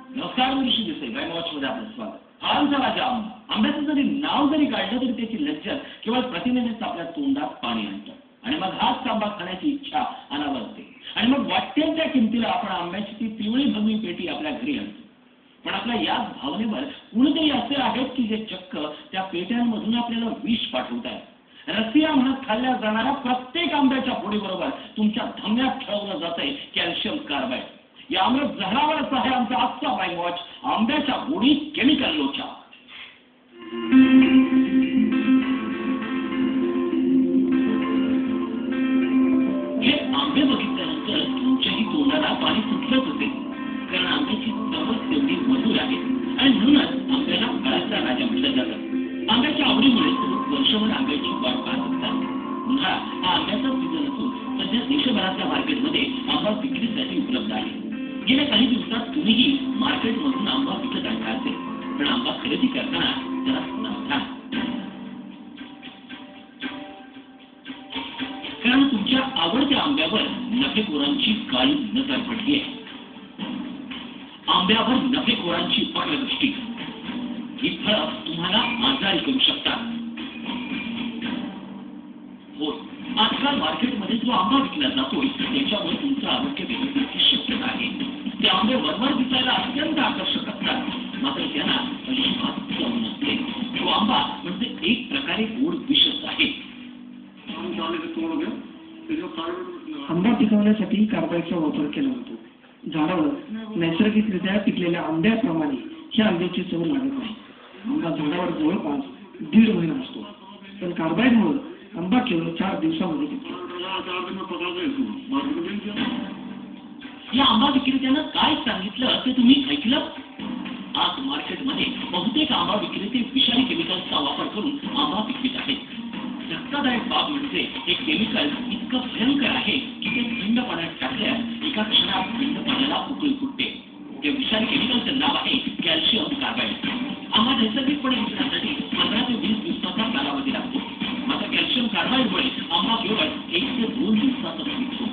नमस्कार ऋषी Desai, bye watch मध्ये आपलं स्वागत. फळांचा राजा आंबा. आंब्याचं जरी नाव जरी काढलं तरी त्याची लज्जत केवळ प्रतिमेनेच आपल्या तोंडात पाणी आणतं आणि मग हाच आंबा खाण्याची इच्छा अनावरते आणि मग वाटेल त्या किमतीला आपण आंब्याची ती पिवळी भगवी पेटी आपल्या घरी आणतो. पण आपल्या याच भावनेवर कुणीतरी असे आहेत की जे चक्क त्या पेट्यांमधून आपल्याला विष पाठवतात. रसिया म्हणत खाल्ल्या जाणाऱ्या प्रत्येक आंब्याच्या फोडीबरोबर तुमच्या धमन्यात ठेवलं जातंय कॅल्शियम कार्बाईड. या अमृत झाडावरच आहे आमचा आजचा बाय वॉच, आंब्याच्या गोडीत केमिकल लोचा. हे आंबे बघितल्यानंतर तुमच्याही तोंडाला पाणी सुटलंच होते, कारण आंब्याची चवच तेवढी मधुर आहे आणि म्हणूनच आंब्याला फळांचा राजा म्हटलं जातं. आंब्याच्या आवडीमुळे लोक वर्षभर आंब्याची वाट पाहत असतात. उन्हाळा हा आंब्याचा सीझन असून सध्या देशभरातल्या मार्केटमध्ये आंबा विक्रीसाठी उपलब्ध आहे. गेल्या काही दिवसात तुम्हीही मार्केटमधून आंबा विकत आणला असेल, पण आंबा खरेदी करताना जरा सावधान, कारण तुमच्या आवडत्या आंब्यावर नफेखोरांची काळी नजर पडली आहे. आंब्यावर नफेखोरांची पकडदृष्टी. ही फळं तुम्हाला आजारी करू शकतात. हो, आजकाल मार्केटमध्ये जो आंबा विकला जातोय त्याच्यामुळे तुमचं आरोग्य बिघडण्याची शक्यता आहे. ते आंबे वरवर दिसायला अत्यंत आकर्षक असतात, मात्र त्यांना अजिबात चव नसते. तो आंबा म्हणजे एक प्रकारे गोड विषच आहे. आंबा पिकवण्यासाठी कार्बाईडचा वापर केला जातो. झाडावर नैसर्गिकरित्या पिकलेल्या आंब्याप्रमाणे ह्या आंब्याची चव लागत नाही. आंबा झाडावर जवळपास 1.5 महिना असतो, पण कार्बाईडमुळे आंबा केवळ 4 दिवसामध्ये पिकतो. या आंबा विक्रेत्यानं काय सांगितलं ते तुम्ही ऐकलं? आज मार्केटमध्ये बहुतेक आंबा विक्रेते विषारी केमिकल्सचा वापर करून आंबा विकत आहेत. धक्कादायक बाब म्हणजे हे केमिकल इतकं भयंकर आहे की ते थंड पाण्यात टाकल्यास एका क्षणात थंड पाण्याला उकळी फुटते. त्या विषारी केमिकलचं नाव आहे कॅल्शियम कार्बाईड. आंबा नैसर्गिकपणे विकण्यासाठी 15 ते 20 दिवसाचा कालावधी लागतो, मात्र कॅल्शियम कार्बाईडमुळे आंबा केवळ 1 ते 2 दिवसातच विकतो.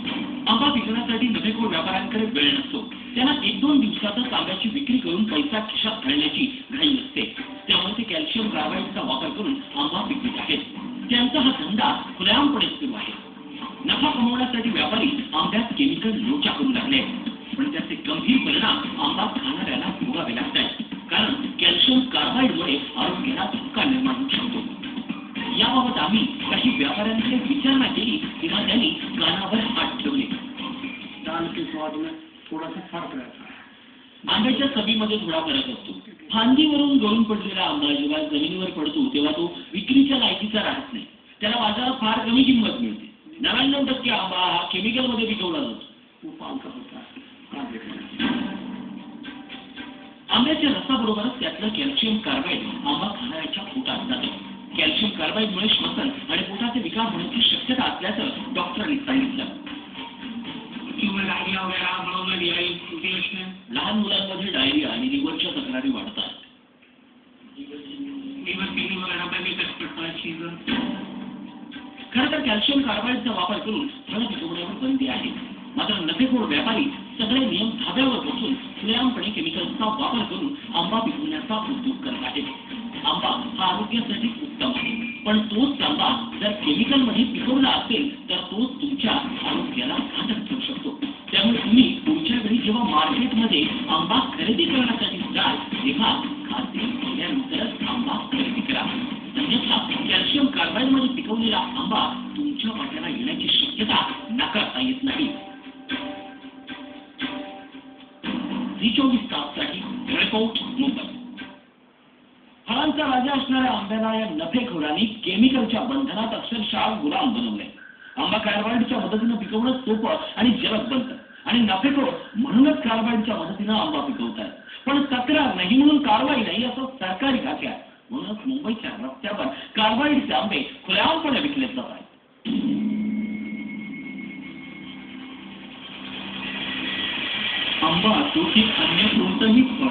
आंबा विकण्यासाठी नफेखोर व्यापाऱ्यांकडे वेळ नसतो. त्यांना 1-2 दिवसातच आंब्याची विक्री करून पैसा खिशात घालण्याची घाई असते. त्यामुळे ते कॅल्शियम कार्बाईडचा वापर करून आंबा विकत आहेत. त्यांचा हा धंदा खुलेआमपणे सुरू आहे. नफा कमवण्यासाठी व्यापारी आंब्यात केमिकल लोचा करू लागले, पण त्याचे गंभीर परिणाम आंबा खाणाऱ्याला भोगावे लागतात, कारण कॅल्शियम कार्बाईडमुळे आरोग्याला धोका निर्माण होऊ शकतो. याबाबत आम्ही काही व्यापाऱ्यांकडे विचारणा केली तेव्हा त्यांनी कानावर हात ठेवले. थोडासा फरक राहतो. आंब्याच्या चवीमध्ये थोडा फरक असतो. फांदीवरून गळून पडलेला आंबा जेव्हा जमिनीवर पडतो तेव्हा तो विक्रीच्या लायकीचा राहत नाही. त्याला बाजारात फार कमी किंमत मिळते. 99% आंबा हा केमिकलमध्ये विकवला जातो. आंब्याच्या रसाबरोबरच त्यातलं कॅल्शियम कार्बाईड आंबा खाणाऱ्याच्या पोटात जाते. कॅल्शियम कार्बाईडमुळे श्वसन आणि पोटाचे विकार होण्याची शक्यता असल्याचं डॉक्टरांनी सांगितलं. लहान मुलांमध्ये डायरिया आणि लिव्हरच्या तक्रारी वाढतात. खरं तर कॅल्शियम कार्बाईडचा वापर करून फळं पिकवण्यावर बंदी आहे, मात्र नफेखोर व्यापारी सगळे नियम धाब्यावर बसून खुलेआमपणे केमिकल्सचा वापर करून आंबा पिकवण्याचा उद्योग करत आहेत. आंबा हा आरोग्यासाठी उत्तम आहे, पण तोच आंबा जर केमिकलमध्ये पिकवला असेल तर तोच तुमच्या आरोग्याला घातक ठरू शकतो. त्यामुळे तुम्ही पुढच्या वेळी जेव्हा मार्केटमध्ये आंबा खरेदी करण्यासाठी जाल तेव्हा खात्री केल्यानंतरच आंबा खरेदी करा. अन्यथा कॅल्शियम कार्बाईडमध्ये पिकवलेला आंबा तुमच्या वाट्याला येण्याची शक्यता नाकारता येत नाही. 24 ताससाठी रिपोर्ट मुंबई. फळांचा राजा असणाऱ्या आंब्याला या नफेखोरांनी केमिकलच्या बंधनात अक्षरशः गुलाम बनवले. आंबा कार्बाईडच्या मदतीनं पिकवणं सोपं आणि जलद बनतं आणि नफेखोर म्हणूनच कार्बाईडच्या मदतीनं आंबा पिकवतात. पण तक्रार नाही म्हणून कारवाई नाही असं सरकारी खाते आहे. म्हणूनच मुंबईच्या रस्त्यावर कार्बाईडचे आंबे खुलेआमपणे विकले जात आहेत. आंबा असो की अन्य कोणतंही फळ,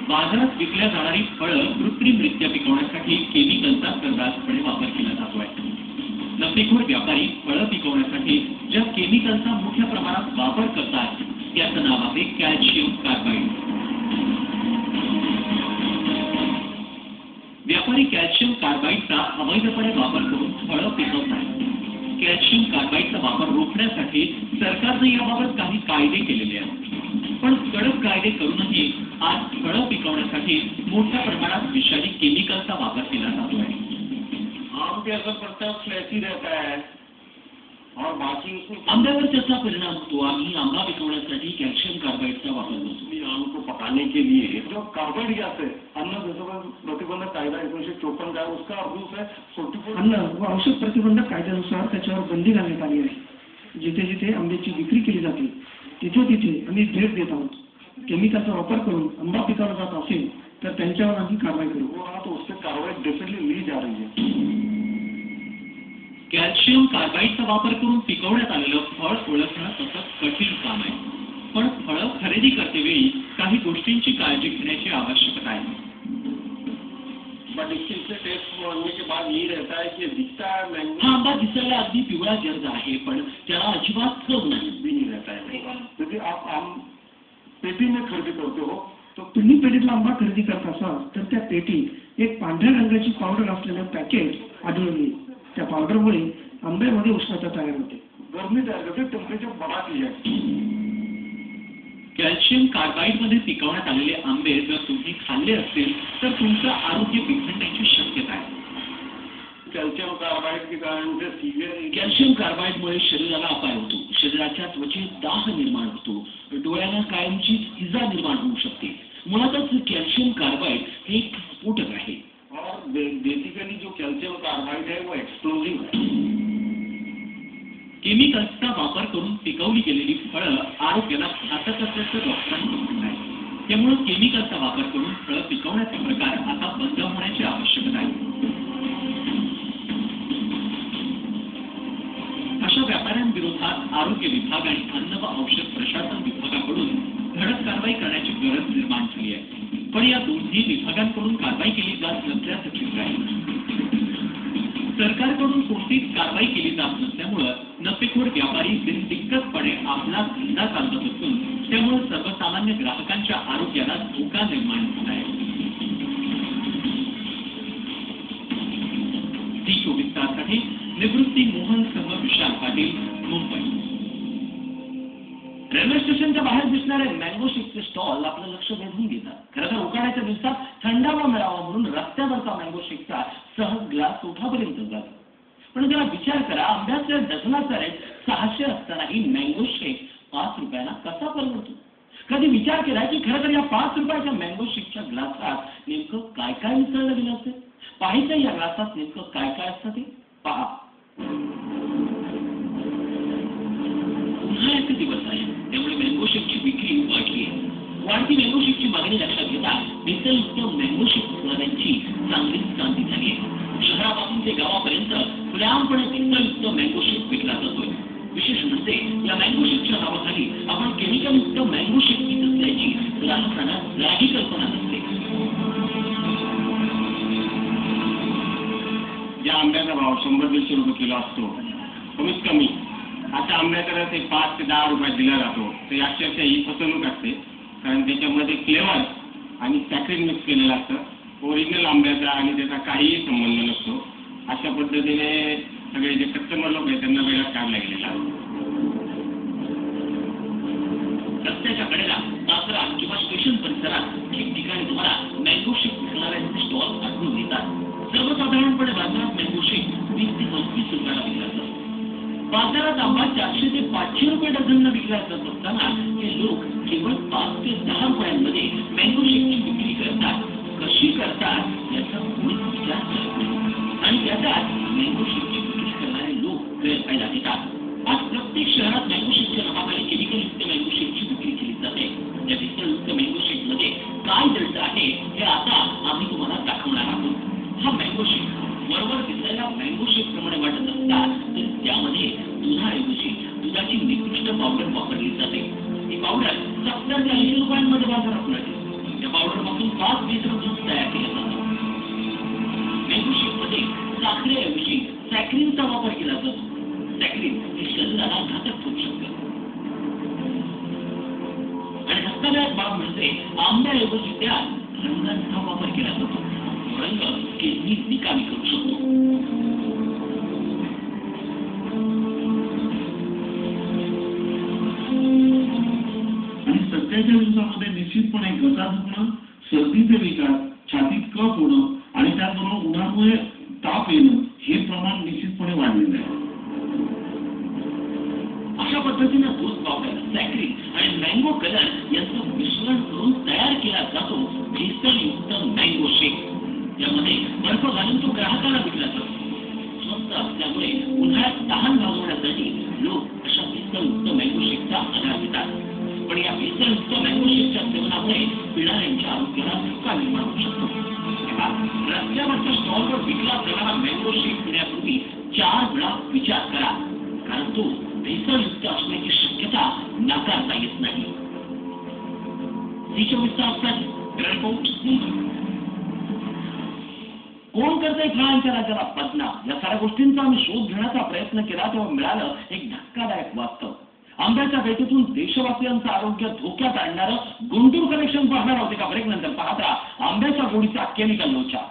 बाजारात विकल्या जाणारी फळं कृत्रिमरित्या पिकवण्यासाठी केमिकलचा सर्रासपणे वापर केला जातोय. नफेखोर व्यापारी फळं पिकवण्यासाठी ज्या केमिकलचा मोठ्या प्रमाणात वापर करतात त्याचं नाव आहे कॅल्शियम कार्बाईड. अवैधपणे वापर करून फळं पिकवत आहेत. कॅल्शियम कार्बाईडचा वापर रोखण्यासाठी सरकारने याबाबत काही कायदे केलेले आहेत. पण कडक कायदे करूनही आज फळं पिकवण्यासाठी मोठ्या प्रमाणात विषारी केमिकलचा वापर केला जातो आहे. आम पे असर पड़ता है, फ्लैसी रहता है और बाकी उसमें आंब्यावर त्याचा परिणाम होतो. आम्ही आंबा पिकवण्यासाठी कॅल्शियम कार्बाईडचा वापर करतो. आम को पकाने के लिए जो कार्बाइड गॅस आहे अन्न जसं प्रतिबंधक कायदा 1954 का उसका अर्थ है 44 अन्न व औषध प्रतिबंधक कायद्यानुसार त्याच्यावर बंदी घालण्यात आली आहे. जिथे जिथे आंब्याची विक्री केली जाते तिथे तिथे आम्ही भेट देत आहोत. केमिकलचा वापर करून आंबा पिकवला जात असेल तर त्यांच्यावर आम्ही कारवाई करू. तो उससे कार्रवाई डेफिनेटली ली जा रही है. कॅल्शियम कार्बाईडचा वापर करून पिकवण्यात आलेलं फळ ओळखणं तसं कठीण काम आहे. पण फळं खरेदी करतेवेळी काही गोष्टींची काळजी घेण्याची आवश्यकता आहे. बट इससे टेस्ट बनने के बाद यही रहता है कि दिखता है मैंगो हा आंबा दिसायला अगदी पिवळा गर्द आहे पण त्याला अजिबात चव नाही. भी नहीं रहता है. यदि आप आम पेटी में खरेदी करते हो तो तुम्ही पेटीतला आंबा खरेदी करत असाल तर त्या पेटीत एक पांढऱ्या रंगाची पावडर असलेलं पॅकेट आढळून येईल. त्या पावडरमुळे आंब्यामध्ये उष्णता तयार होते, गरमी तयार होते, टेम्परेचर बढ़ाती है. कॅल्शियम कार्बाईडमध्ये पिकवण्यात आलेले आंबे जर तुम्ही खाल्ले असतील तर तुमचं आरोग्य बिघडण्याची शक्यता आहे. कैल्शियम कार्बाइड के कारण से सीवियर कॅल्शियम कार्बाईडमुळे शरीराला अपाय होतो. शरीराच्या त्वचेत दाह निर्माण होतो. डोळ्यांना कायमची इजा निर्माण होऊ शकते. मुळातच कॅल्शियम कार्बाईड हे एक स्फोटक आहे. और बेसिकली जो कैल्शियम कार्बाइड है वो एक्सप्लोजिव है. केमिकल्सचा वापर करून पिकवली गेलेली फळं आरोग्याला घातक असल्याचं डॉक्टरांचं म्हणणं आहे. त्यामुळे केमिकलचा वापर करून फळं पिकवण्याचे प्रकार आता बंद होण्याची आवश्यकता आहे. अशा व्यापाऱ्यांविरोधात आरोग्य विभाग आणि अन्न व औषध प्रशासन विभागाकडून धडक कारवाई करण्याची गरज निर्माण झाली आहे. पण या दोन्ही विभागांकडून कारवाई केली जात नसल्याचं चित्र आहे. सरकारकडून कोणतीच कारवाई केली जात नसल्यामुळं नफेखोर व्यापारी बिनदिक्कतपणे आपला धंदा चालवत असून त्यामुळे सर्वसामान्य ग्राहकांच्या आरोग्याला धोका निर्माण होत आहे. T24 ताससाठी निवृत्ती मोहन सह विशाल पाटील, मुंबई. रेल्वे स्टेशनच्या बाहेर दिसणारे मँगो शेकचे स्टॉल आपलं लक्ष वेधून घेतात. खरं तर उकाड्याच्या दिवसात थंडावा मिळावा म्हणून रस्त्यावरचा मँगो शेकचा सहज ग्लास ओठापर्यंत जातो. पण जरा विचार करा, आंब्याच्या डझनाचा रेट 600 असतानाही मँगो शेक 5 रुपयाला कसा परवडतो? कधी विचार केला की खरं तर या 5 रुपयाच्या मँगो शेकच्या ग्लासात नेमकं काय काय मिसळलं गेलं असेल? पाहायचं या ग्लासात नेमकं काय काय असतं ते पहा. उन्हाळ्याचे दिवस आहे त्यामुळे मँगो शेकची विक्री वाढली आहे. वाढती मँगो शेकची मागणी लक्षात घेता भेसळयुक्त मँगो शेक विकणाऱ्यांची चांगलीच क्रांती झाली आहे. शहरापासून ते गावापर्यंत खुलेआमपणे भेसळयुक्त मँगो शेक विकला जातोय. विशेष म्हणजे या मँगो शेकच्या नावाखाली आपण केमिकलयुक्त मँगो शेक विकत असल्याची ग्राहकांना जराही कल्पना नसते. ज्या आंब्याचा भाव 100-150 रुपये किलो असतो कमीत कमी आता आंब्याकडे ते 5 ते 10 रुपयात दिला जातो. ते अक्षरशः ही फसवणूक असते. कारण त्याच्यामध्ये फ्लेवर आणि सॅक्रिन मिक्स केलेलं असतं. ओरिजिनल आंब्याचा आणि त्याचा काहीही संबंध नसतो. अशा पद्धतीने सगळे जे कस्टमर लोक आहेत त्यांना वेळात काढला गेलेला. रस्त्याच्या कडेला बाजारात किंवा स्टेशन परिसरात ठिकठिकाणी तुम्हाला मँगो शेक विकणाऱ्यांचे स्टॉल आढळून येतात. सर्वसाधारणपणे बाजारात मँगो शेक 20 ते 25 रुपयाला विकला जातो. बाजारात आंबा 400 ते 500 रुपये डझनला विकला जात असताना हे लोक केवळ 5 ते 10 रुपयांमध्ये मँगो शेकची विक्री करतात. कशी करतात याचा कोणीच विचार करत नाही आणि त्याच्यात मँगो शेकची विक्री करणारे लोक गैरफायदा घेतात. आज प्रत्येक शहरात मँगो शेकच्या नावाखाली केमिकलयुक्त मँगो शेकची विक्री केली जाते. या भेसळयुक्त मँगो शेकमध्ये काय दर्द आहे हे आता आम्ही तुम्हाला दाखवणार आहोत. हा मँगो शेक वरवर दिसायला मँगो शेक प्रमाणे वाटत असतात तर त्यामध्ये दुधाऐवजी दुधाची निकृष्ट पावडर वापरली जाते. ही पावडर 70 ते 80 रुपयांमध्ये बाजारात मिळते. या पावडरपासून 5 लिटर दूध तयार केलं जातं. मँगो शेकमध्ये साखरेऐवजी सॅक्रिनचा वापर केला जातो. सॅक्रिन हे शरीराला घातक होऊ शकतं. आणि धक्कादायक बाब म्हणजे आंब्याऐवजी त्यात रंगांचा वापर केला जातो. त्यामध्ये निश्चितपणे घसा दुखणं, सर्दीचे विकार, छातीत कफ होणं आणि त्याचबरोबर उन्हामुळे ताप येणं हे प्रमाण निश्चितपणे वाढलेलं आहे. अशा पद्धतीनं दूध पावडर, सॅक्रिन आणि मँगो कलर यांचं मिश्रण करून तयार केला जातो भेसळयुक्त मँगो शेक. यामध्ये बर्फ घालून तो ग्राहकाला विकला जातो. स्वस्त असल्यामुळे उन्हाळ्यात तहान भागवण्यासाठी लोक अशा भेसळयुक्त मँगो शेकचा आधार घेतात. पण या भेसळयुक्त मँगो शेकच्या सेवनामुळे पिणाऱ्यांच्या आरोग्याला धोका निर्माण होऊ शकतो. रस्त्यावरच्या स्टॉलवर विकला जाणारा मँगो शेक पिण्यापूर्वी 4 वेळा विचार करा, कारण तो भेसळयुक्त असण्याची शक्यता नाकारता येत नाही. रिपोर्ट मुंबई. कोण करतंय फळांच्या राजाला बदनाम या साऱ्या गोष्टींचा आम्ही शोध घेण्याचा प्रयत्न केला तेव्हा मिळालं एक धक्कादायक वास्तव. आंब्याच्या बेटीतून देशवासियांचं आरोग्य धोक्यात आणणारं गुंटूर कनेक्शन पाहणार होते का? ब्रेक नंतर पाहत राहा आंब्याच्या गोडीचा केमिकल लोचा.